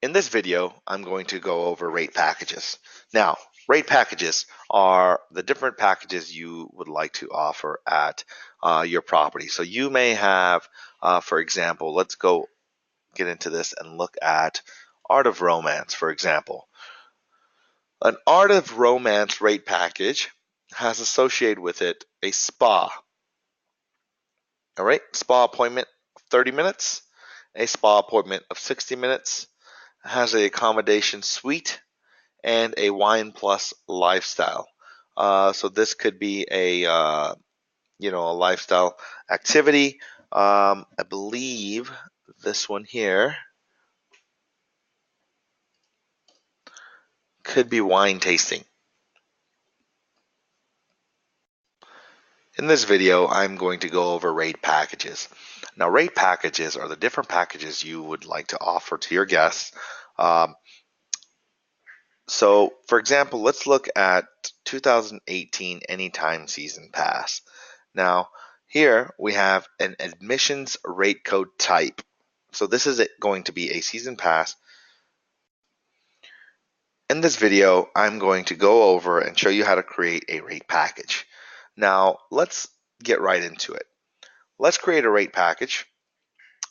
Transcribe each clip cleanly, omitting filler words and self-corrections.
In this video, I'm going to go over rate packages. Now, rate packages are the different packages you would like to offer at your property. So you may have, for example, let's go get into this and look at Art of Romance, for example. An Art of Romance rate package has associated with it a spa. All right, spa appointment of 30 minutes, a spa appointment of 60 minutes, has a accommodation suite, and a wine plus lifestyle. So this could be a a lifestyle activity. I believe this one here could be wine tasting. In this video, I'm going to go over rate packages. Now, rate packages are the different packages you would like to offer to your guests. Um, so, for example, let's look at 2018 Anytime Season Pass. Now, here we have an admissions rate code type. So this is going to be a season pass. In this video, I'm going to go over and show you how to create a rate package. Now, let's get right into it. Let's create a rate package.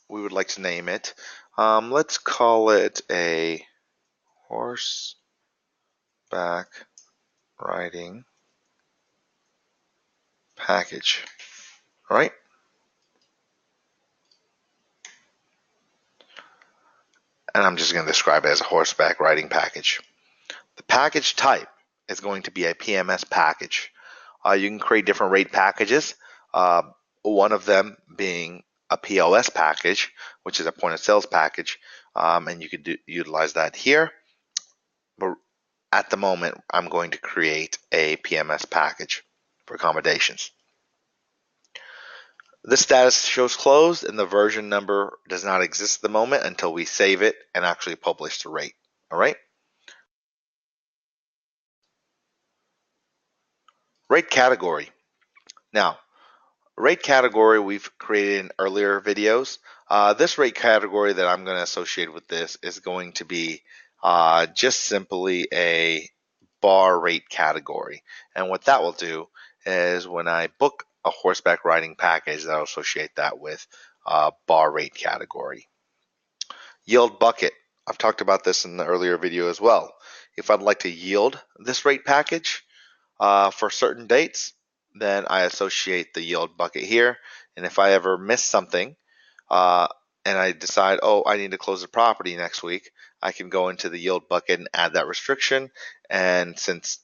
We would like to name it. Let's call it a horseback riding package. All right. And I'm just going to describe it as a horseback riding package. The package type is going to be a PMS package. You can create different rate packages. One of them being a POS package, which is a point of sales package, and you could utilize that here. But at the moment, I'm going to create a PMS package for accommodations. The status shows closed, and the version number does not exist at the moment until we save it and actually publish the rate. All right. Rate category. Now, rate category we've created in earlier videos. This rate category that I'm going to associate with this is going to be just simply a bar rate category. And what that will do is when I book a horseback riding package, I'll associate that with bar rate category. Yield bucket. I've talked about this in the earlier video as well. If I'd like to yield this rate package for certain dates, then I associate the yield bucket here. And if I ever miss something uh, and I decide, oh, I need to close the property next week, I can go into the yield bucket and add that restriction. And since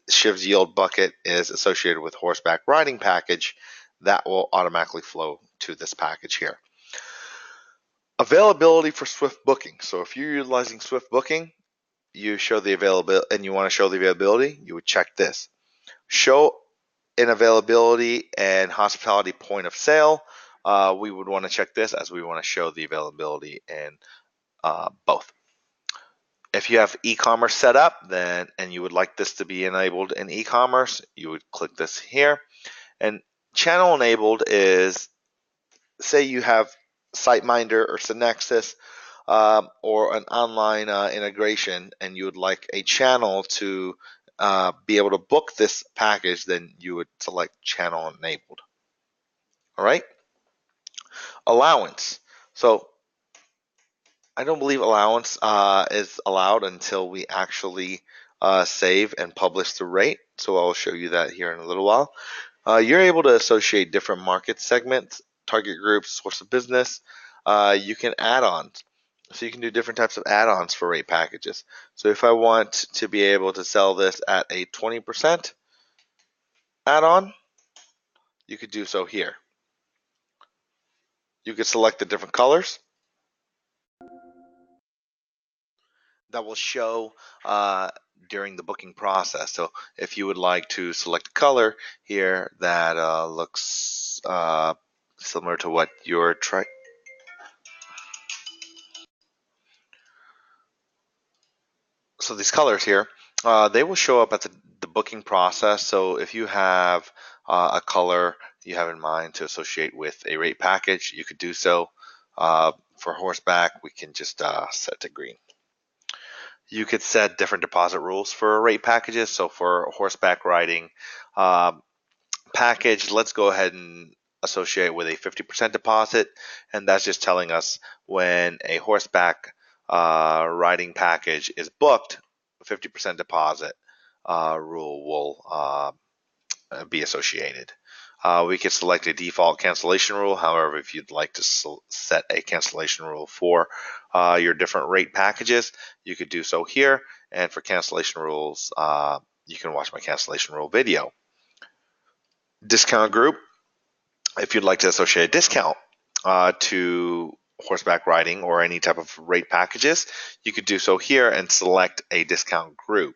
Shiv's yield bucket is associated with horseback riding package, that will automatically flow to this package here. Availability for Swift booking. So if you're utilizing Swift booking, you show the availability and you want to show the availability, you would check this. Show in availability and hospitality point of sale. We would want to check this as we want to show the availability in both. If you have e-commerce set up, then and you would like this to be enabled in e-commerce, you would click this here. And channel enabled is, say you have SiteMinder or Synexus or an online integration, and you would like a channel to be able to book this package, then you would select channel enabled. All right. Allowance. So I don't believe allowance is allowed until we actually save and publish the rate. So I'll show you that here in a little while. You're able to associate different market segments, target groups, source of business. You can add-ons. So you can do different types of add-ons for rate packages. So if I want to be able to sell this at a 20% add-on, you could do so here. You could select the different colors that will show during the booking process. So if you would like to select a color here that looks similar to what you're trying. So these colors here, they will show up at the booking process. So if you have a color you have in mind to associate with a rate package, you could do so. For horseback, we can just set to green. You could set different deposit rules for rate packages. So for horseback riding package, let's go ahead and associate with a 50% deposit, and that's just telling us when a horseback riding package is booked, 50% deposit rule will be associated. We could select a default cancellation rule. However, if you'd like to set a cancellation rule for your different rate packages, you could do so here. And for cancellation rules, you can watch my cancellation rule video. Discount group. If you'd like to associate a discount to horseback riding or any type of rate packages, you could do so here and select a discount group.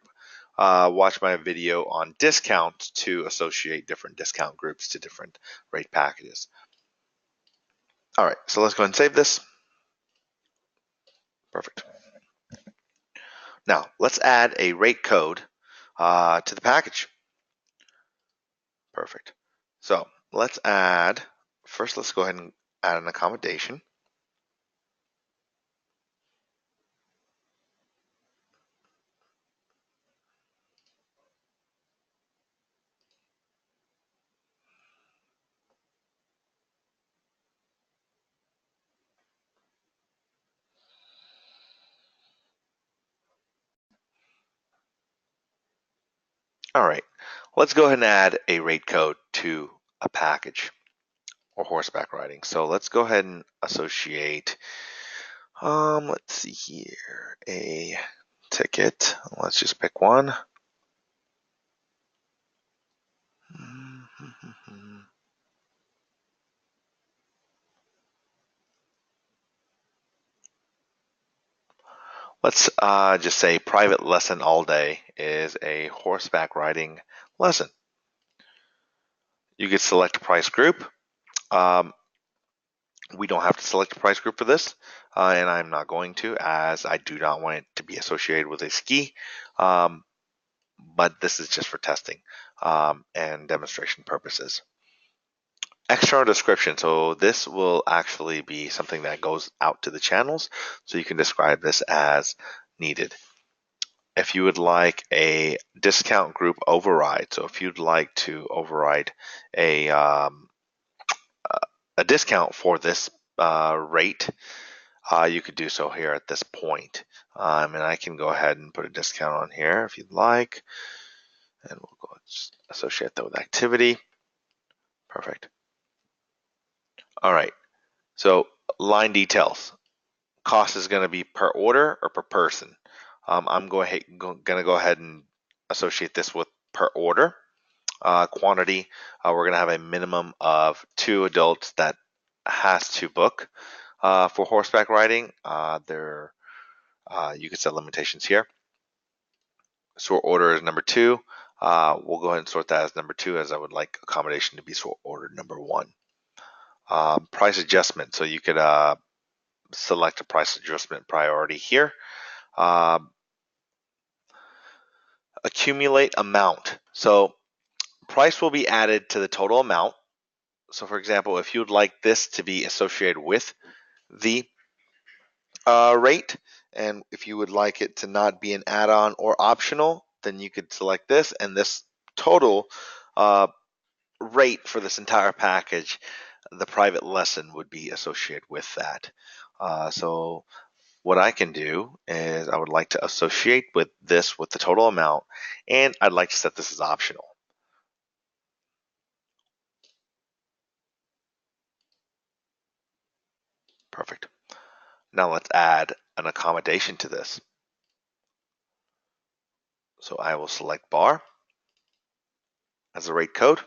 Watch my video on discounts to associate different discount groups to different rate packages. All right, so let's go ahead and save this. Perfect. Now let's add a rate code to the package. Perfect. So let's add, first let's go ahead and add an accommodation. All right, let's go ahead and add a rate code to a package or horseback riding. So let's go ahead and associate, let's see here, a ticket. Let's just pick one. Let's just say private lesson all day is a horseback riding lesson. You could select a price group. We don't have to select a price group for this, and I'm not going to, as I do not want it to be associated with a ski. But this is just for testing and demonstration purposes. External description. So this will actually be something that goes out to the channels. So you can describe this as needed. If you would like a discount group override, so if you'd like to override a discount for this rate, you could do so here at this point. And I can go ahead and put a discount on here if you'd like. And we'll go associate that with activity. Perfect. All right, so line details. Cost is going to be per order or per person. I'm going to go ahead and associate this with per order. Quantity, we're going to have a minimum of 2 adults that has to book for horseback riding. You can set limitations here. Sort order is number 2. We'll go ahead and sort that as number 2, as I would like accommodation to be sort order number 1. Price adjustment, so you could select a price adjustment priority here. Accumulate amount, so price will be added to the total amount. So for example, if you'd like this to be associated with the rate, and if you would like it to not be an add-on or optional, then you could select this, and this total rate for this entire package, the private lesson would be associated with that. So what I can do is I would like to associate with this with the total amount, and I'd like to set this as optional. Perfect. Now let's add an accommodation to this. So I will select bar as a rate code.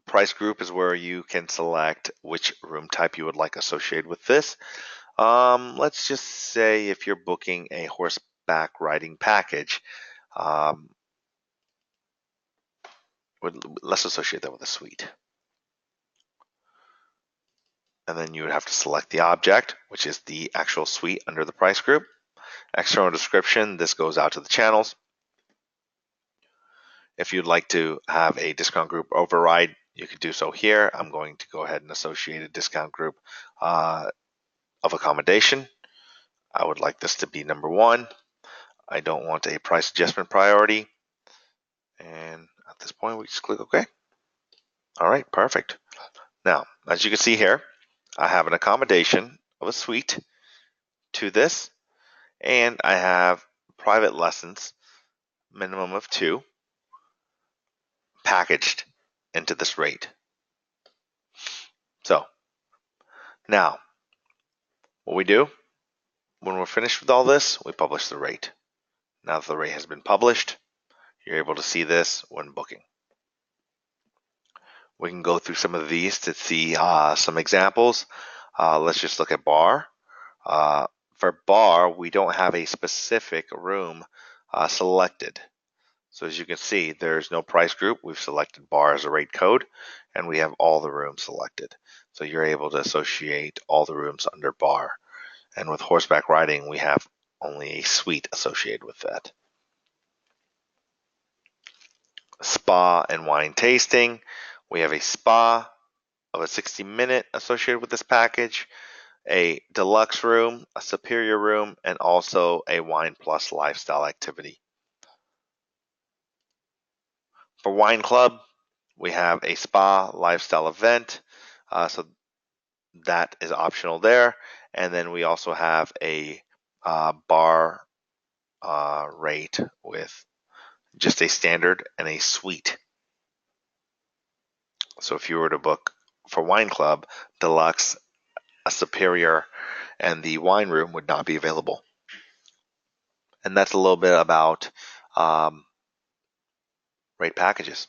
Price group is where you can select which room type you would like associated with this. Let's just say if you're booking a horseback riding package, let's associate that with a suite. And then you would have to select the object, which is the actual suite under the price group. External description, this goes out to the channels. If you'd like to have a discount group override, you could do so here. I'm going to go ahead and associate a discount group of accommodation. I would like this to be number 1. I don't want a price adjustment priority. And at this point, we just click OK. All right, perfect. Now, as you can see here, I have an accommodation of a suite to this, and I have private lessons, minimum of 2, packaged into this rate. So now, what we do, when we're finished with all this, we publish the rate. Now that the rate has been published, you're able to see this when booking. We can go through some of these to see some examples. Let's just look at bar. For bar, we don't have a specific room selected. So as you can see, there's no price group. We've selected bar as a rate code, and we have all the rooms selected. So you're able to associate all the rooms under bar. And with horseback riding, we have only a suite associated with that. Spa and wine tasting. We have a spa of a 60-minute associated with this package, a deluxe room, a superior room, and also a wine plus lifestyle activity. For wine club, we have a spa lifestyle event, so that is optional there. And then we also have a bar rate with just a standard and a suite. So if you were to book for wine club, deluxe, a superior, and the wine room would not be available. And that's a little bit about rate packages.